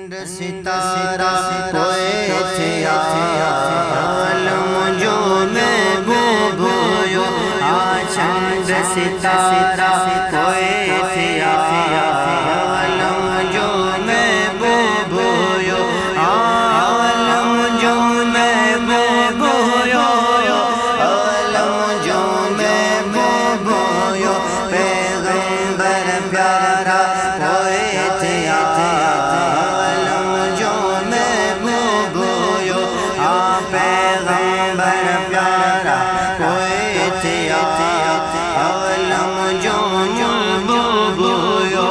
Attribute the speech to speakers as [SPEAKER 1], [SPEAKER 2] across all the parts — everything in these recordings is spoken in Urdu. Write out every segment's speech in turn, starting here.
[SPEAKER 1] چند ستارہ کوئے تھے عالم جو محبوب ہوئے چند ستارہ کوئے تھے عالم جو محبوب ہوئے عالم جو محبوب ہوئے عالم جو محبوب ہوئے پیغمبر پیارا کوئے تھے عالم جو محبوب ہوئے پیغمبر پیارا کوئے تھے عالم جو محبوب ہوئے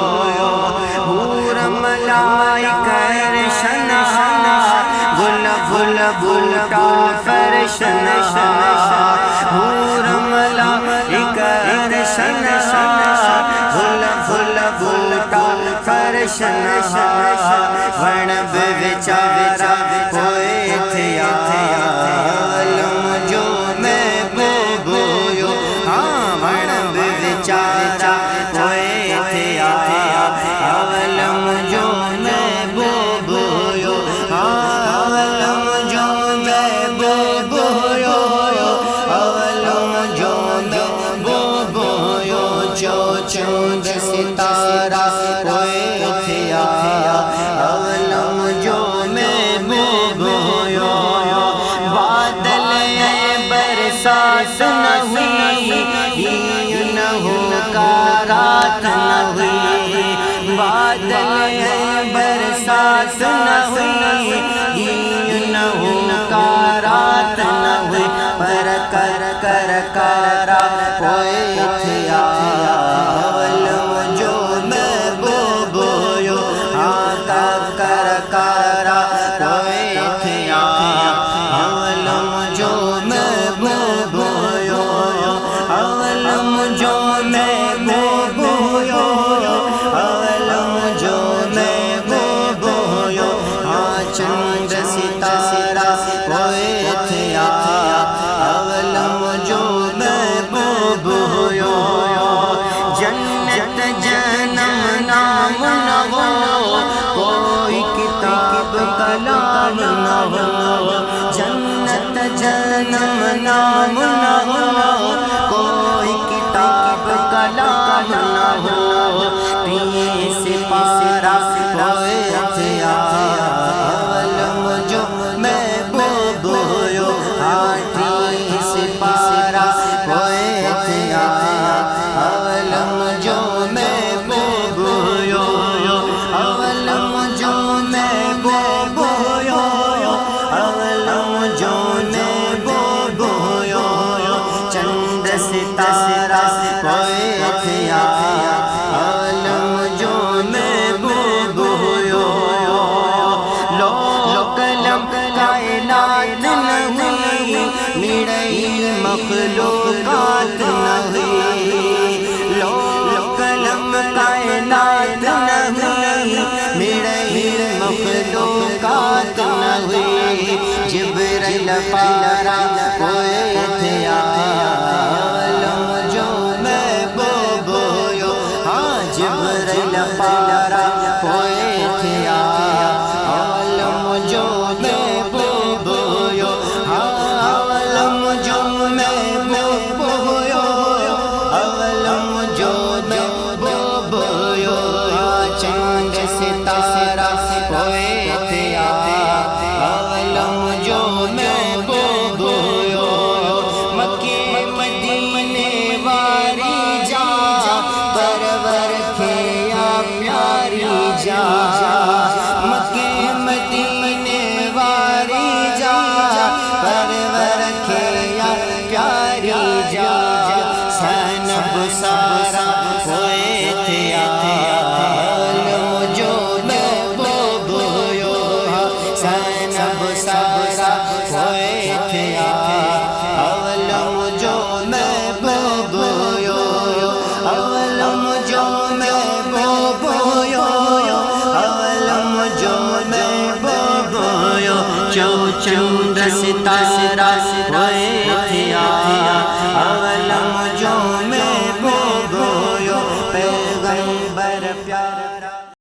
[SPEAKER 1] حور ملائکہ عرشن گل گل بوٹا فرشن حور ملائکہ عرشن گل گل بوٹا فرشن ون بچارا کوئے تھے عالم جو محبوب ہوئے ون بچارا کوئے تھے عالم جو محبوب ہوئے عالم جو محبوب ہوئے عالم جو محبوب ہوئے چند ستارہ کوئے تھے عالم جو محبوب ہوئے بادل برسات نہ ہوئی نہ ہو کارات نہ ہوئی بادل برسات نہ ہوئی نہ ہو کارات نہ ہوئی پر کر کر کارا کوئے تھے عالم جو محبوب ہوئے کر کارا کوئے تھے عالم جو محبوب ہوئے عالم جو محبوب ہوئے عالم جو محبوب ہوئے چند ستارہ کوئے تھے عالم جو محبوب ہوئے جنت جنم نام نہ ہو کوئی کتاب کلام نہ ہو جنت جنم نام نہ ہو کوئی کتاب کلام نہ ہو تیس پارا کوئے تھے عالم جو محبوب ہوئے تیس پارا کوئے تھے عالم جو محبوب ہوئے عالم جو محبوب ہوئے عالم جو محبوب ہوئے چند ستارہ کوئے تھے عالم جو محبوب ہوئے لو قلم کائنات نہ ہوئی میرے مخلوقات نہ ہوئی لو قلم کائنات نہ ہوئی میرے مخلوقات نہ ہوئی جبریل پارا کوئے تھے عالم جو محبوب ہوئے جبریل پارا کوئے تھے عالم جو محبوب ہوئے عالم جو محبوب ہوئے عالم جو محبوب ہوئے چند ستارہ کوئے تھے عالم جو محبوب ہوئے مکے مدینے واری جا پرور کھیا پیاری جا مکے مدینے واری جا پرور کھیا پیاری جا سنب سارا کوئے تھے عالم جو محبوب ہوئے سنب سارا کوئے تھے عالم جو محبوب ہوئے عالم جو محبوب ہوئے عالم جو محبوب ہوئے چند ستارہ